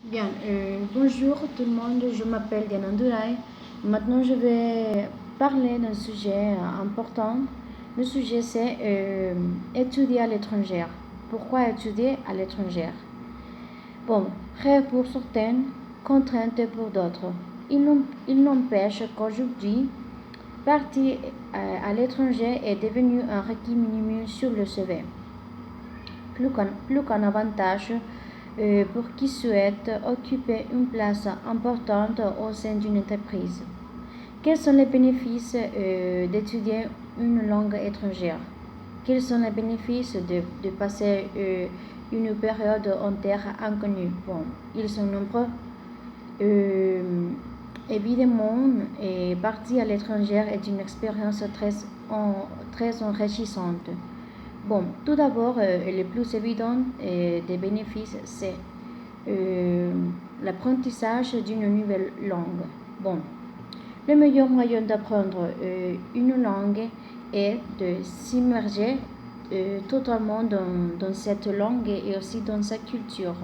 Bien, bonjour tout le monde, je m'appelle Diana Ndouraï. Maintenant, je vais parler d'un sujet important. Le sujet, c'est étudier à l'étranger. Pourquoi étudier à l'étranger? Bon, rêve pour certaines, contrainte pour d'autres. Il n'empêche qu'aujourd'hui, partir à l'étranger est devenu un requis minimum sur le CV. Plus qu'un avantage pour qui souhaite occuper une place importante au sein d'une entreprise. Quels sont les bénéfices d'étudier une langue étrangère? Quels sont les bénéfices de passer une période en terre inconnue? Bon, ils sont nombreux. Euh, Évidemment, partir à l'étranger est une expérience très enrichissante. Bon, tout d'abord, le plus évident des bénéfices, c'est euh, l'apprentissage d'une nouvelle langue. Bon, le meilleur moyen d'apprendre une langue est de s'immerger totalement dans cette langue et aussi dans sa culture.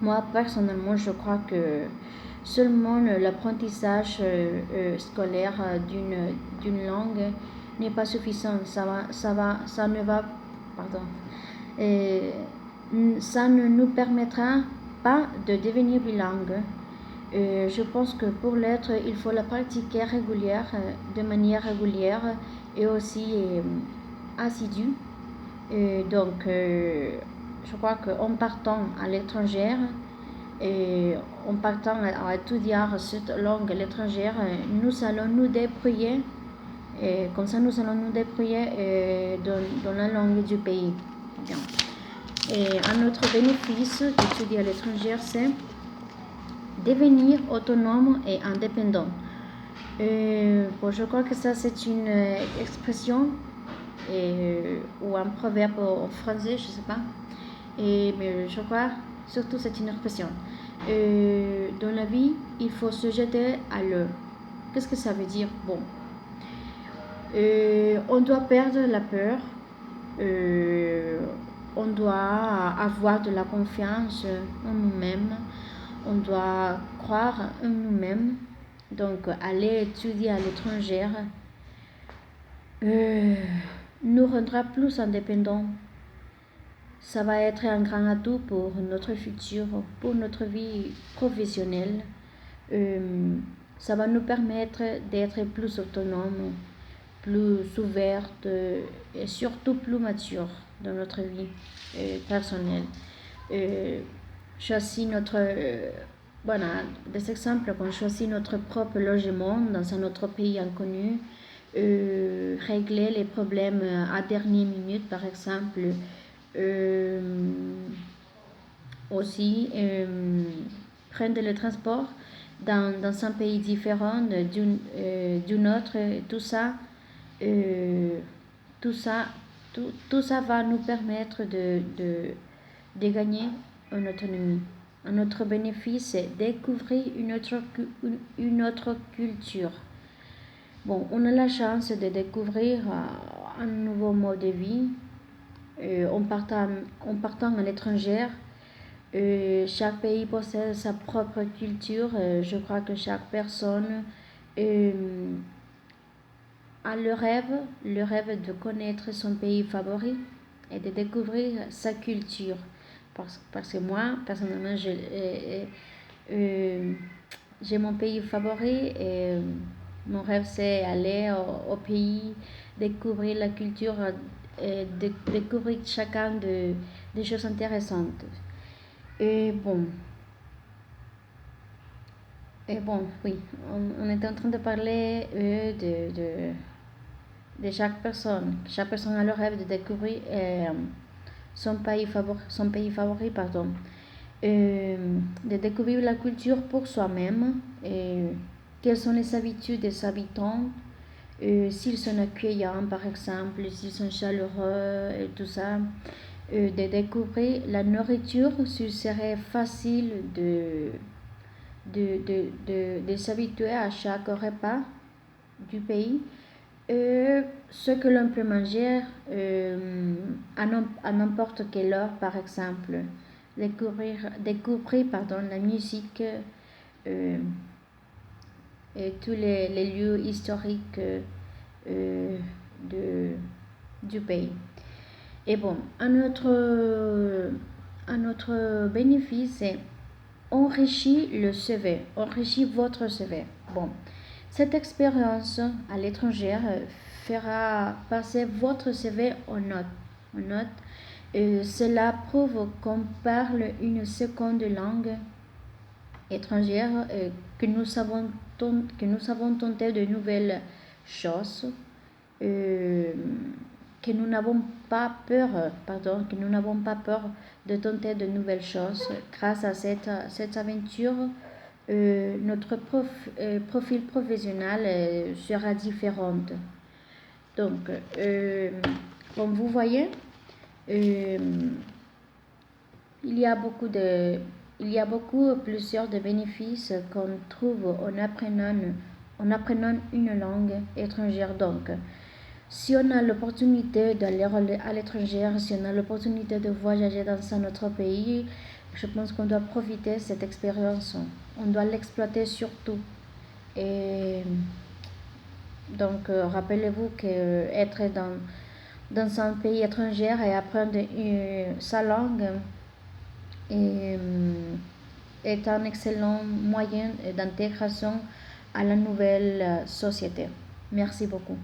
Moi, personnellement, je crois que seulement l'apprentissage scolaire d'une langue n'est pas suffisant. Ça ne va, pardon, et ça ne nous permettra pas de devenir bilingue. Je pense que pour l'être, il faut la pratiquer de manière régulière et aussi assidue. Je crois qu'en partant à l'étranger et en partant à étudier cette langue à l'étranger, nous allons nous débrouiller. Et comme ça, nous allons nous débrouiller dans la langue du pays. Bien. Et un autre bénéfice d'étudier à l'étranger, c'est devenir autonome et indépendant. Bon, je crois que ça, c'est une expression ou un proverbe en français, je ne sais pas. Mais je crois surtout c'est une expression. Dans la vie, il faut se jeter à l'eau. Qu'est-ce que ça veut dire? Bon, on doit perdre la peur. On doit avoir de la confiance en nous-mêmes. On doit croire en nous-mêmes. Donc, aller étudier à l'étranger nous rendra plus indépendants. Ça va être un grand atout pour notre futur, pour notre vie professionnelle. Ça va nous permettre d'être plus autonomes, plus ouvertes et surtout plus matures dans notre vie personnelle. Choisir voilà, des exemples qu'on choisit notre propre logement dans un autre pays inconnu, régler les problèmes à dernière minute par exemple, euh, aussi prendre le transport dans un pays différent d'une autre, euh, tout ça, tout ça va nous permettre de gagner en autonomie. Un autre bénéfice, c'est découvrir une autre culture. Bon, on a la chance de découvrir un nouveau mode de vie en partant à l'étranger. Chaque pays possède sa propre culture. Je crois que chaque personne euh, a le rêve de connaître son pays favori et de découvrir sa culture. Parce que moi, personnellement, j'ai mon pays favori et mon rêve c'est aller au pays, découvrir la culture et découvrir chacun des choses intéressantes. Et bon, oui, on est en train de parler de chaque personne. Chaque personne a le rêve de découvrir son pays favori, pardon. De découvrir la culture pour soi-même, quelles sont les habitudes des habitants, s'ils sont accueillants par exemple, s'ils sont chaleureux et tout ça, de découvrir la nourriture, s'il serait facile de s'habituer à chaque repas du pays, ce que l'on peut manger à n'importe quelle heure par exemple, découvrir la musique et tous les lieux historiques du pays. Et bon, un autre bénéfice, c'est enrichir le CV, enrichir votre CV. Bon, cette expérience à l'étranger fera passer votre CV en note. Cela prouve qu'on parle une seconde langue étrangère, que nous savons tenter de nouvelles choses, que nous n'avons pas peur, de tenter de nouvelles choses. Grâce à cette aventure, notre profil professionnel sera différent. Donc, comme vous voyez, il y a plusieurs de bénéfices qu'on trouve en apprenant une langue étrangère. Donc, si on a l'opportunité d'aller à l'étranger, si on a l'opportunité de voyager dans un autre pays, je pense qu'on doit profiter de cette expérience. On doit l'exploiter surtout. Et donc, rappelez-vous qu'être dans un pays étranger et apprendre sa langue est un excellent moyen d'intégration à la nouvelle société. Merci beaucoup.